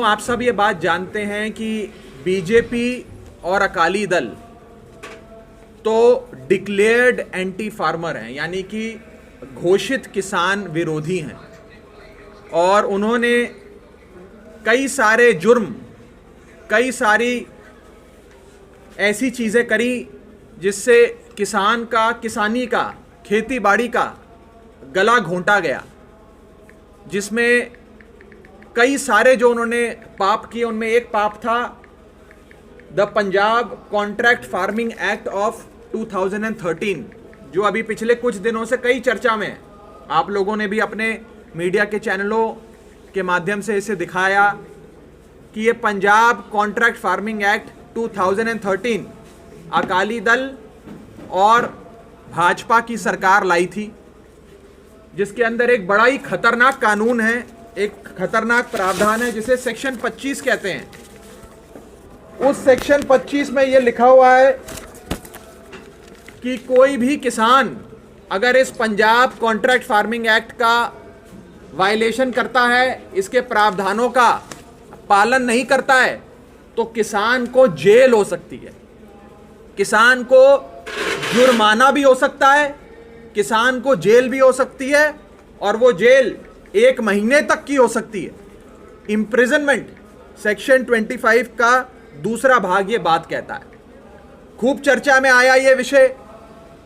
साथियों, आप सब ये बात जानते हैं कि बीजेपी और अकाली दल तो डिक्लेयर्ड एंटी फार्मर हैं, यानी कि घोषित किसान विरोधी हैं, और उन्होंने कई सारे जुर्म, कई सारी ऐसी चीज़ें करी जिससे किसान का, किसानी का, खेती बाड़ी का गला घोंटा गया, जिसमें कई सारे जो उन्होंने पाप किए उनमें एक पाप था the Punjab contract farming act of 2013, जो अभी पिछले कुछ दिनों से कई चर्चा में है। आप लोगों ने भी अपने मीडिया के चैनलों के माध्यम से इसे दिखाया कि ये Punjab contract farming act 2013 Akali Dal और भाजपा की सरकार लाई थी, जिसके अंदर एक बड़ा ही खतरनाक कानून है, एक खतरनाक प्रावधान है जिसे सेक्शन 25 कहते हैं। उस सेक्शन 25 में यह लिखा हुआ है कि कोई भी किसान अगर इस पंजाब कॉन्ट्रैक्ट फार्मिंग एक्ट का वायलेशन करता है, इसके प्रावधानों का पालन नहीं करता है, तो किसान को जेल हो सकती है, किसान को जुर्माना भी हो सकता है, किसान को जेल भी हो सकती है, और वो जेल 1 महीने तक की हो सकती है। इम्प्रिजनमेंट सेक्शन 25 का दूसरा भाग ये बात कहता है। खूब चर्चा में आया ये विषय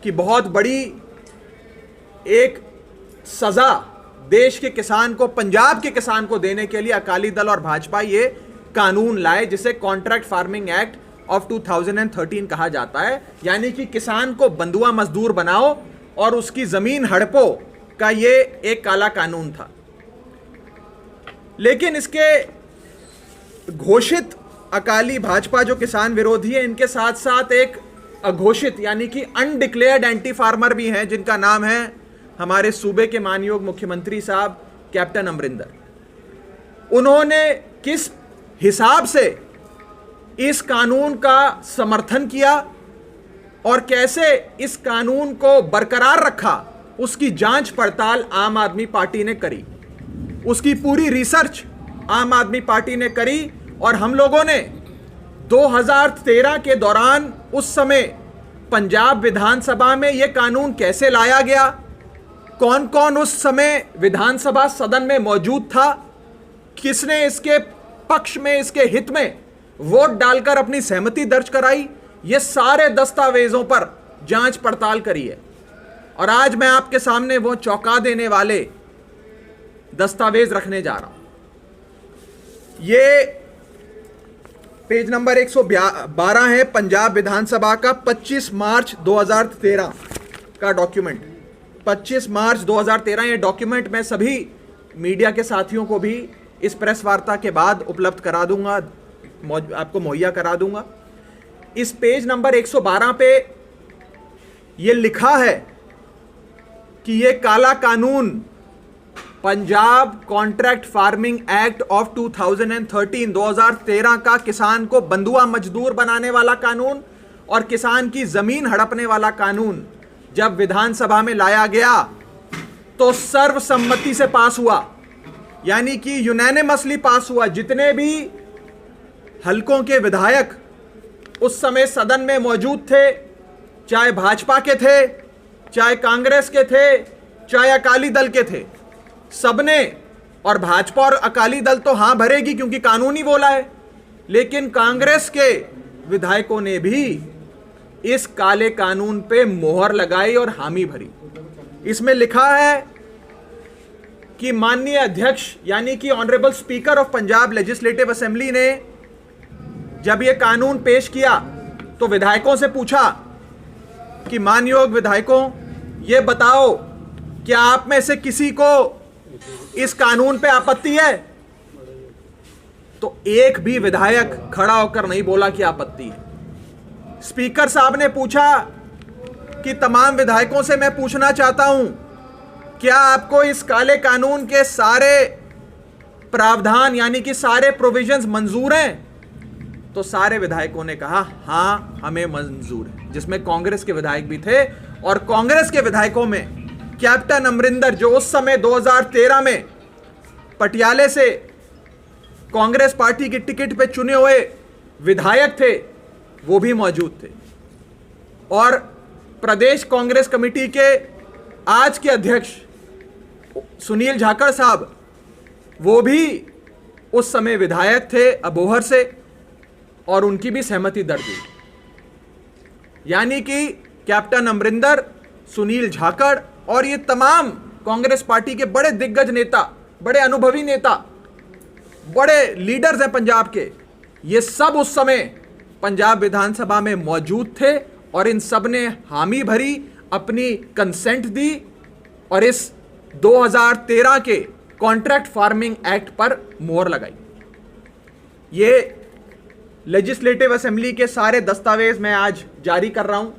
कि बहुत बड़ी एक सजा देश के किसान को, पंजाब के किसान को देने के लिए अकाली दल और भाजपा ये कानून लाए, जिसे कॉन्ट्रैक्ट फार्मिंग एक्ट ऑफ 2013 कहा जाता है। यानी कि किसान को बंधुआ मजदूर बनाओ और उसकी जमीन हड़पो का ये एक काला कानून था। लेकिन इसके घोषित अकाली भाजपा जो किसान विरोधी है, इनके साथ साथ एक अघोषित यानी कि अनडिक्लेयर्ड एंटी फार्मर भी हैं, जिनका नाम है हमारे सूबे के मानयोग मुख्यमंत्री साहब कैप्टन अमरिंदर। उन्होंने किस हिसाब से इस कानून का समर्थन किया और कैसे इस कानून को बरकरार रखा, उसकी जांच पड़ताल आम आदमी पार्टी ने करी, उसकी पूरी रिसर्च आम आदमी पार्टी ने करी। और हम लोगों ने 2013 के दौरान उस समय पंजाब विधानसभा में यह कानून कैसे लाया गया, कौन कौन उस समय विधानसभा सदन में मौजूद था, किसने इसके पक्ष में, इसके हित में वोट डालकर अपनी सहमति दर्ज कराई, ये सारे दस्तावेजों पर जांच पड़ताल करी है। और आज मैं आपके सामने वो चौंका देने वाले दस्तावेज रखने जा रहा हूं। ये पेज नंबर 112 है, पंजाब विधानसभा का 25 मार्च 2013 का डॉक्यूमेंट। 25 मार्च 2013 ये डॉक्यूमेंट मैं सभी मीडिया के साथियों को भी इस प्रेस वार्ता के बाद उपलब्ध करा दूंगा, आपको मुहैया करा दूंगा। इस पेज नंबर 112 पे ये लिखा है कि ये काला कानून Punjab contract farming act of 2013 का किसान को बंधुआ मजदूर बनाने वाला कानून और किसान की जमीन हड़पने वाला कानून जब विधानसभा में लाया गया तो सर्वसम्मति से पास हुआ, यानी कि यूनानिमसली पास हुआ। जितने भी हलकों के विधायक उस समय सदन में मौजूद थे, चाहे भाजपा के थे, चाहे कांग्रेस के थे, चाहे अकाली दल के थे, सबने, और भाजपा और अकाली दल तो हां भरेगी क्योंकि कानून ही बोला है, लेकिन कांग्रेस के विधायकों ने भी इस काले कानून पे मोहर लगाई और हामी भरी। इसमें लिखा है कि माननीय अध्यक्ष यानी कि honourable speaker of Punjab legislative assembly ने जब यह कानून पेश किया तो विधायकों से पूछा कि मानयोग विधायकों, ये बताओ क्या आप में से किसी को इस कानून पे आपत्ति है? तो एक भी विधायक खड़ा होकर नहीं बोला कि आपत्ति है। स्पीकर साहब ने पूछा कि तमाम विधायकों से मैं पूछना चाहता हूं, क्या आपको इस काले कानून के सारे प्रावधान यानी कि सारे प्रोविजंस मंजूर हैं? तो सारे विधायकों ने कहा हां हमें मंजूर है, जिसमें कांग्रेस के विधायक भी थे। और कांग्रेस के विधायकों में कैप्टन अमरिंदर, जो उस समय 2013 में पटियाले से कांग्रेस पार्टी की टिकट पे चुने हुए विधायक थे वो भी मौजूद थे, और प्रदेश कांग्रेस कमेटी के आज के अध्यक्ष सुनील जाखड़ साहब वो भी उस समय विधायक थे अबोहर से, और उनकी भी सहमति दर्ज हुई। यानी कि कैप्टन अमरिंदर, सुनील जाखड़ और ये तमाम कांग्रेस पार्टी के बड़े दिग्गज नेता, बड़े अनुभवी नेता, बड़े लीडर्स हैं पंजाब के, ये सब उस समय पंजाब विधानसभा में मौजूद थे और इन सब ने हामी भरी, अपनी कंसेंट दी और इस 2013 के कॉन्ट्रैक्ट फार्मिंग एक्ट पर मोहर लगाई। ये लेजिस्लेटिव असेंबली के सारे दस्तावेज मैं आज जारी कर रहा हूं,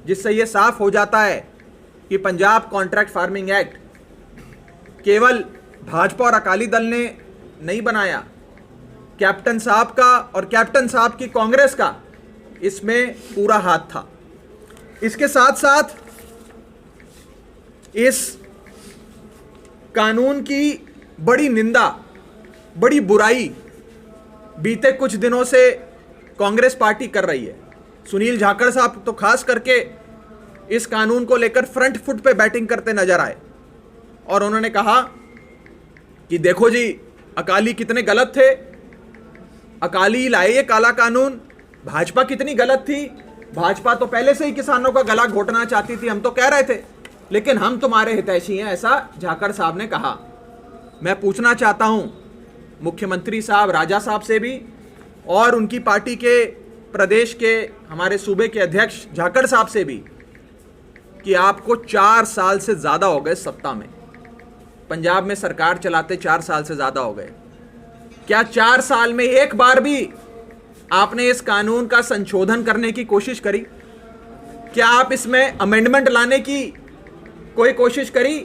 जिससे यह साफ हो जाता है कि पंजाब कॉन्ट्रैक्ट फार्मिंग एक्ट केवल भाजपा और अकाली दल ने नहीं बनाया, कैप्टन साहब का और कैप्टन साहब की कांग्रेस का इसमें पूरा हाथ था। इसके साथ साथ इस कानून की बड़ी निंदा, बड़ी बुराई बीते कुछ दिनों से कांग्रेस पार्टी कर रही है। सुनील जाखड़ साहब तो खास करके इस कानून को लेकर फ्रंट फुट पे बैटिंग करते नजर आए और उन्होंने कहा कि देखो जी, अकाली कितने गलत थे, अकाली लाए ये काला कानून, भाजपा कितनी गलत थी, भाजपा तो पहले से ही किसानों का गला घोटना चाहती थी, हम तो कह रहे थे, लेकिन हम तुम्हारे हितैषी हैं, ऐसा जाखड़ साहब ने कहा। मैं पूछना चाहता हूं मुख्यमंत्री साहब राजा साहब से भी और उनकी पार्टी के प्रदेश के हमारे सूबे के अध्यक्ष जाखड़ साहब से भी कि आपको 4 साल से ज्यादा हो गए सत्ता में, पंजाब में सरकार चलाते 4 साल से ज्यादा हो गए, क्या 4 साल में एक बार भी आपने इस कानून का संशोधन करने की कोशिश करी? क्या आप इसमें अमेंडमेंट लाने की कोई कोशिश करी?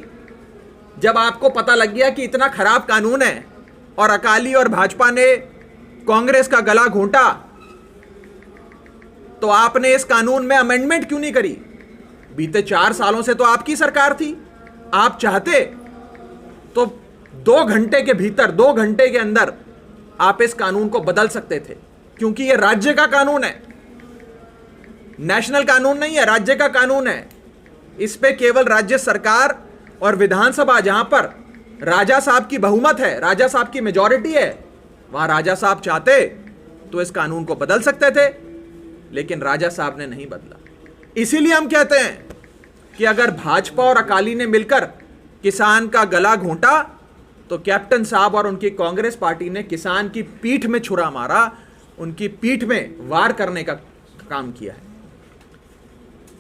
जब आपको पता लग गया कि इतना खराब कानून है और अकाली और भाजपा ने कांग्रेस का गला घोंटा, तो आपने इस कानून में अमेंडमेंट क्यों नहीं करी? बीते 4 सालों से तो आपकी सरकार थी, आप चाहते तो 2 घंटे के भीतर, 2 घंटे के अंदर आप इस कानून को बदल सकते थे, क्योंकि यह राज्य का कानून है, नेशनल कानून नहीं है, राज्य का कानून है। इस पे केवल राज्य सरकार और विधानसभा, जहां पर राजा साहब की बहुमत है, राजा साहब की मेजॉरिटी है, वहां राजा साहब चाहते तो इस कानून को बदल सकते थे, लेकिन राजा साहब ने नहीं बदला। इसीलिए हम कहते हैं कि अगर भाजपा और अकाली ने मिलकर किसान का गला घोंटा, तो कैप्टन साहब और उनकी कांग्रेस पार्टी ने किसान की पीठ में छुरा मारा, उनकी पीठ में वार करने का काम किया है।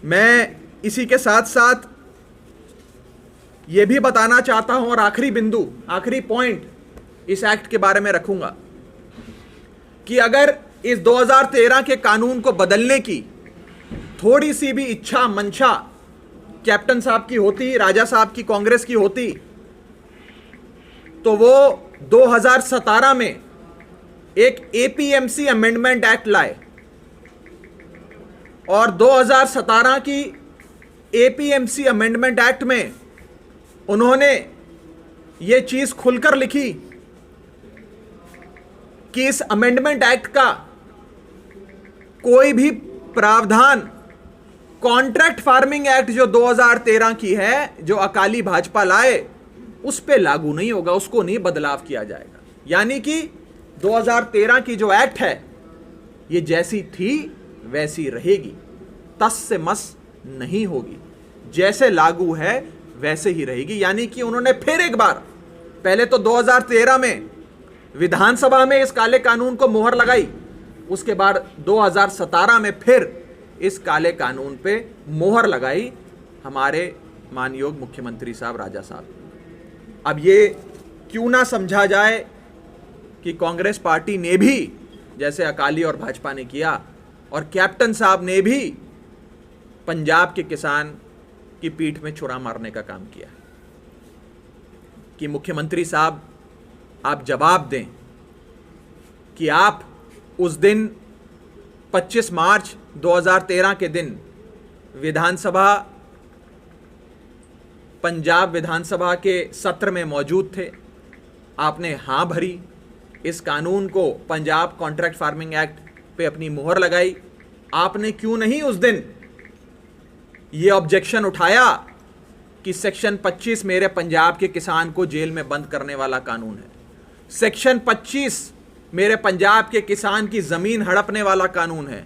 मैं इसी के साथ साथ यह भी बताना चाहता हूं और आखिरी बिंदु, आखिरी पॉइंट इस एक्ट के बारे में रखूंगा कि अगर इस 2013 के कानून को बदलने की थोड़ी सी भी इच्छा मंशा कैप्टन साहब की होती, राजा साहब की कांग्रेस की होती, तो वो 2017 में एक एपीएमसी अमेंडमेंट एक्ट लाए और 2017 की एपीएमसी अमेंडमेंट एक्ट में उन्होंने ये चीज खुलकर लिखी कि इस अमेंडमेंट एक्ट का कोई भी प्रावधान कॉन्ट्रैक्ट फार्मिंग एक्ट जो 2013 की है, जो अकाली भाजपा लाए, उस पे लागू नहीं होगा, उसको नहीं बदलाव किया जाएगा। यानी कि 2013 की जो एक्ट है ये जैसी थी वैसी रहेगी, तस से मस नहीं होगी, जैसे लागू है वैसे ही रहेगी। यानी कि उन्होंने फिर एक बार, पहले तो 2013 में विधानसभा में इस काले कानून को मोहर लगाई, उसके बाद 2017 में फिर इस काले कानून पे मोहर लगाई हमारे मानयोग मुख्यमंत्री साहब राजा साहब। अब ये क्यों ना समझा जाए कि कांग्रेस पार्टी ने भी, जैसे अकाली और भाजपा ने किया, और कैप्टन साहब ने भी पंजाब के किसान की पीठ में छुरा मारने का काम किया, कि मुख्यमंत्री साहब आप जवाब दें कि आप उस दिन 25 मार्च 2013 के दिन विधानसभा, पंजाब विधानसभा के सत्र में मौजूद थे, आपने हां भरी इस कानून को, पंजाब कॉन्ट्रैक्ट फार्मिंग एक्ट पे अपनी मुहर लगाई? आपने क्यों नहीं उस दिन ये ऑब्जेक्शन उठाया कि सेक्शन 25 मेरे पंजाब के किसान को जेल में बंद करने वाला कानून है, सेक्शन 25 मेरे पंजाब के किसान की जमीन हड़पने वाला कानून है,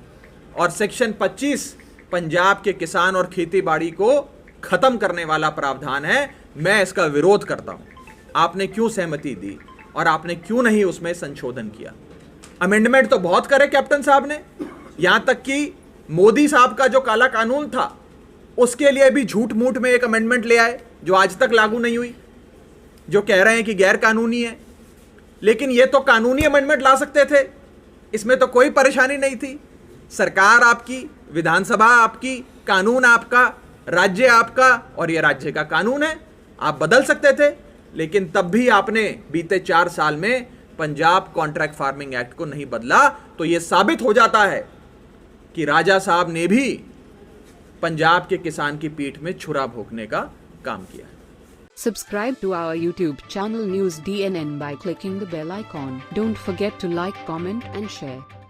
और सेक्शन 25 पंजाब के किसान और खेती बाड़ी को खत्म करने वाला प्रावधान है, मैं इसका विरोध करता हूं। आपने क्यों सहमति दी और आपने क्यों नहीं उसमें संशोधन किया? अमेंडमेंट तो बहुत करे कैप्टन साहब ने, यहां तक कि मोदी साहब का जो काला कानून था उसके लिए भी झूठ मूठ में एक अमेंडमेंट ले आए जो आज तक लागू नहीं हुई, जो कह रहे हैं कि गैर कानूनी है। लेकिन ये तो कानूनी अमेंडमेंट ला सकते थे, इसमें तो कोई परेशानी नहीं थी। सरकार आपकी, विधानसभा आपकी, कानून आपका, राज्य आपका, और ये राज्य का कानून है, आप बदल सकते थे। लेकिन तब भी आपने बीते 4 साल में पंजाब कॉन्ट्रैक्ट फार्मिंग एक्ट को नहीं बदला। तो यह साबित हो जाता है कि राजा साहब ने भी पंजाब के किसान की पीठ में छुरा भोंकने का काम किया। Subscribe to our YouTube channel News DNN by clicking the bell icon. Don't forget to like, comment and share.